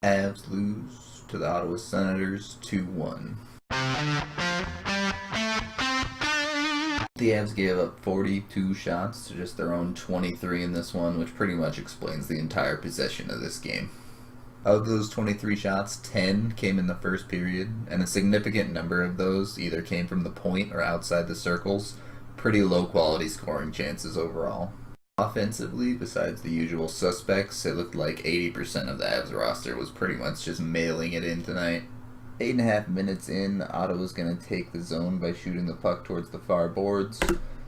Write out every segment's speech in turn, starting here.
Avs lose to the Ottawa Senators 2-1. The Avs gave up 42 shots to just their own 23 in this one, which pretty much explains the entire possession of this game. Of those 23 shots, 10 came in the first period, and a significant number of those either came from the point or outside the circles. Pretty low quality scoring chances overall. Offensively, besides the usual suspects, it looked like 80% of the Avs roster was pretty much just mailing it in tonight. 8.5 minutes in, Ottawa's going to take the zone by shooting the puck towards the far boards.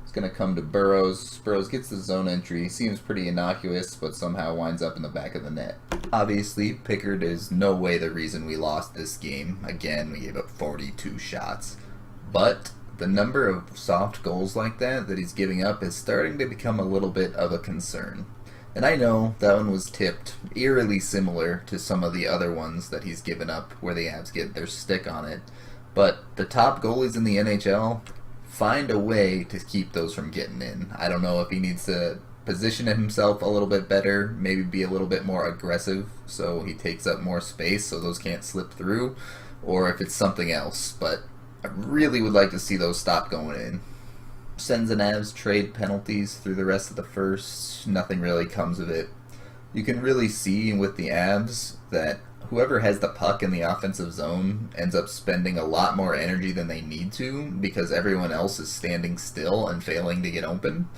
It's going to come to Burrows. Burrows gets the zone entry. Seems pretty innocuous, but somehow winds up in the back of the net. Obviously, Pickard is no way the reason we lost this game. Again, we gave up 42 shots. But the number of soft goals like that he's giving up is starting to become a little bit of a concern. And I know that one was tipped eerily similar to some of the other ones that he's given up where the Avs get their stick on it. But the top goalies in the NHL find a way to keep those from getting in. I don't know if he needs to position himself a little bit better, maybe be a little bit more aggressive so he takes up more space so those can't slip through, or if it's something else. But I really would like to see those stop going in. Sens and Avs trade penalties through the rest of the first. Nothing really comes of it. You can really see with the Avs that whoever has the puck in the offensive zone ends up spending a lot more energy than they need to because everyone else is standing still and failing to get open.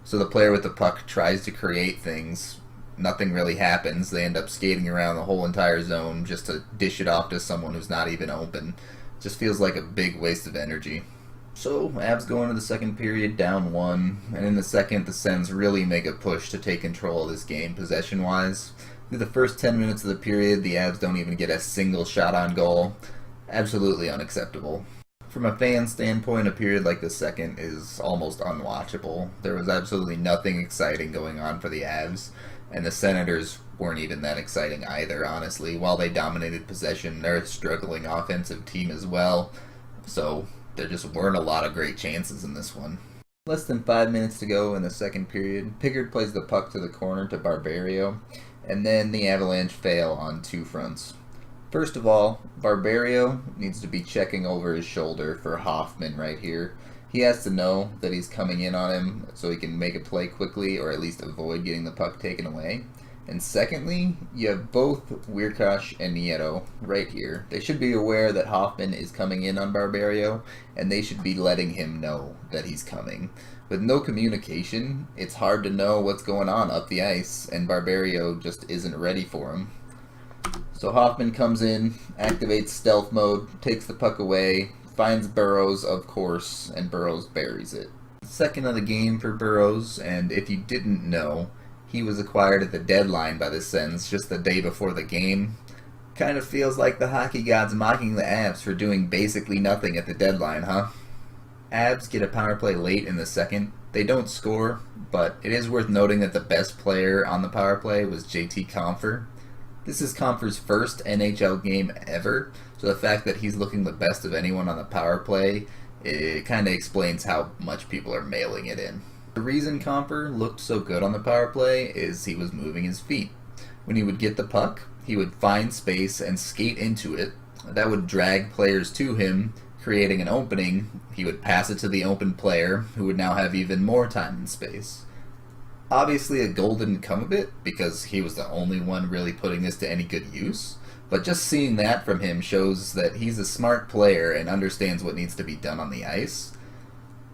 So the player with the puck tries to create things. Nothing really happens. They end up skating around the whole entire zone just to dish it off to someone who's not even open. Just feels like a big waste of energy. So, Avs go into the second period down 1, and in the second, the Sens really make a push to take control of this game possession-wise. Through the first 10 minutes of the period, the Avs don't even get a single shot on goal. Absolutely unacceptable. From a fan standpoint, a period like the second is almost unwatchable. There was absolutely nothing exciting going on for the Avs, and the Senators weren't even that exciting either, honestly. While they dominated possession, they're a struggling offensive team as well, so there just weren't a lot of great chances in this one. Less than 5 minutes to go in the second period, Pickard plays the puck to the corner to Barberio, and then the Avalanche fail on two fronts. First of all, Barberio needs to be checking over his shoulder for Hoffman right here. He has to know that he's coming in on him so he can make a play quickly or at least avoid getting the puck taken away. And secondly, you have both Weirkosh and Nieto right here. They should be aware that Hoffman is coming in on Barberio, and they should be letting him know that he's coming. With no communication, it's hard to know what's going on up the ice, and Barberio just isn't ready for him. So Hoffman comes in, activates stealth mode, takes the puck away, finds Burrows, of course, and Burrows buries it. Second of the game for Burrows, and if you didn't know, he was acquired at the deadline by the Sens just the day before the game. Kind of feels like the hockey gods mocking the Avs for doing basically nothing at the deadline, huh? Avs get a power play late in the second. They don't score, but it is worth noting that the best player on the power play was JT Compher. This is Compher's first NHL game ever, so the fact that he's looking the best of anyone on the power play, it kind of explains how much people are mailing it in. The reason Compher looked so good on the power play is he was moving his feet. When he would get the puck, he would find space and skate into it. That would drag players to him, creating an opening. He would pass it to the open player, who would now have even more time and space. Obviously, a goal didn't come of it, because he was the only one really putting this to any good use. But just seeing that from him shows that he's a smart player and understands what needs to be done on the ice.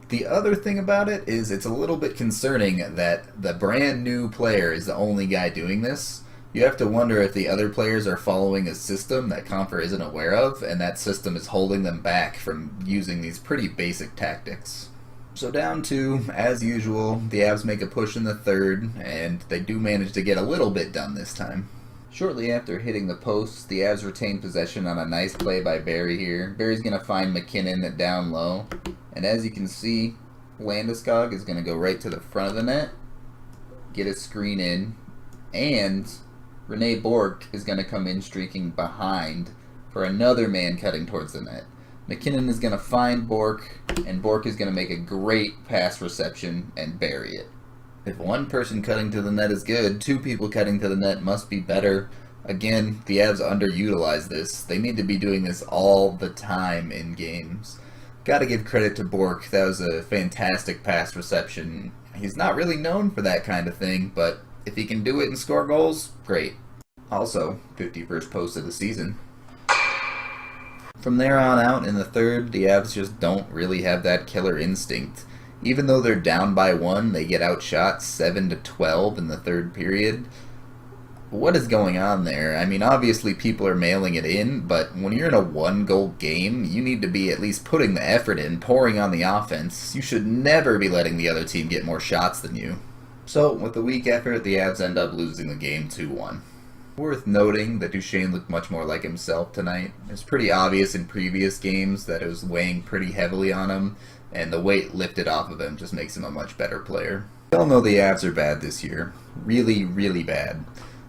The other thing about it is it's a little bit concerning that the brand new player is the only guy doing this. You have to wonder if the other players are following a system that Compher isn't aware of, and that system is holding them back from using these pretty basic tactics. So down 2, as usual, the Avs make a push in the third, and they do manage to get a little bit done this time. Shortly after hitting the post, the Avs retain possession on a nice play by Barry here. Barry's going to find McKinnon down low. And as you can see, Landeskog is going to go right to the front of the net, get a screen in, and Rene Bourque is going to come in streaking behind for another man cutting towards the net. McKinnon is going to find Bourque, and Bourque is going to make a great pass reception and bury it. If one person cutting to the net is good, 2 people cutting to the net must be better. Again, the Avs underutilize this. They need to be doing this all the time in games. Gotta give credit to Bork. That was a fantastic pass reception. He's not really known for that kind of thing, but if he can do it and score goals, great. Also, 51st post of the season. From there on out in the third, the Avs just don't really have that killer instinct. Even though they're down by 1, they get outshot 7-12 in the third period. What is going on there? I mean, obviously people are mailing it in, but when you're in a 1-goal game, you need to be at least putting the effort in, pouring on the offense. You should never be letting the other team get more shots than you. So, with a weak effort, the Avs end up losing the game 2-1. Worth noting that Duchesne looked much more like himself tonight. It's pretty obvious in previous games that it was weighing pretty heavily on him, and the weight lifted off of him just makes him a much better player. We all know the Avs are bad this year. Really, really bad.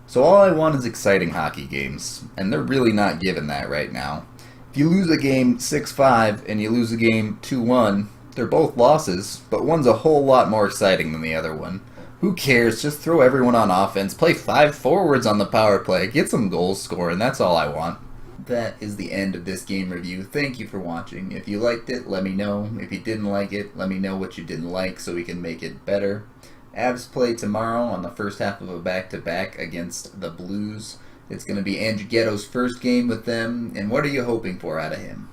So all I want is exciting hockey games, and they're really not given that right now. If you lose a game 6-5 and you lose a game 2-1, they're both losses, but one's a whole lot more exciting than the other one. Who cares? Just throw everyone on offense, play 5 forwards on the power play, get some goals scoring, that's all I want. That is the end of this game review. Thank you for watching. If you liked it, let me know. If you didn't like it, let me know what you didn't like so we can make it better. Avs play tomorrow on the first half of a back-to-back against the Blues. It's going to be Andrew Ghetto's first game with them, and what are you hoping for out of him?